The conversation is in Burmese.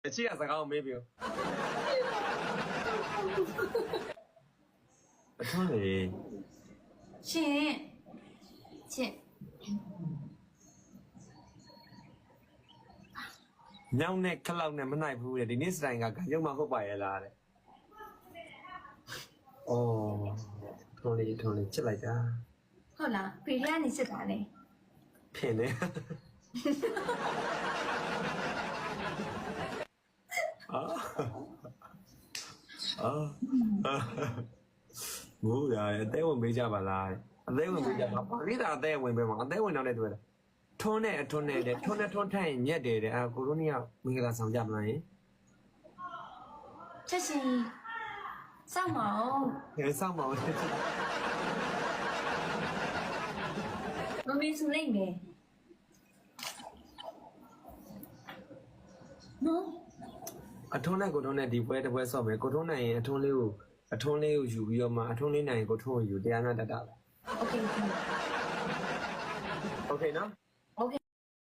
အချစ်ကစကားကိုမေးပြောအထွန်းလေ ရှင်ချစ် ညောင်းနဲ့ခလောက်နဲ့မနိုင်ဘူးတဲ့ဒီနေ့စတိုင်ကရုံမဟုတ်ပါရဲ့လားတဲ့အော်ထွန်းလေးချစ်လိုက်တာ ဟုတ်လားဖေရကနေစစ်တာလေ ဖင်နေမိုးရအသေးဝင်မေးကြပါလားအသေးဝင်မေးကြပါဘာလို့ဒါအသေးဝင်ပဲမှာအသေးဝင်တော့လည်းတွေ့တယ်ထွန်းနဲ့အထွန်းနဲ့တဲ့ထွန်းနဲ့ထွန်းထိုင်မြက်တယ်တဲ့အာကိုရိုနီကမင်္ဂလာဆောင်ကြမလားယင် ချက်ရှင်စောင့်မအောင် ငယ်ဆောင်ပါဦး မမေစုလိုက်မယ်နော် အထွန်းနဲ့ကိုထွန်းနဲ့ဒီပွဲတစ်ပွဲဆော့မယ်ကိုထွန်းနိုင်ရင်အထွန်းလေးကိုယူပြီးတော့မှအထွန်းလေးနိုင်ရင်ကိုထွန်းကိုယူတရားနာတတ်တာပဲ โอเค โอเคနော်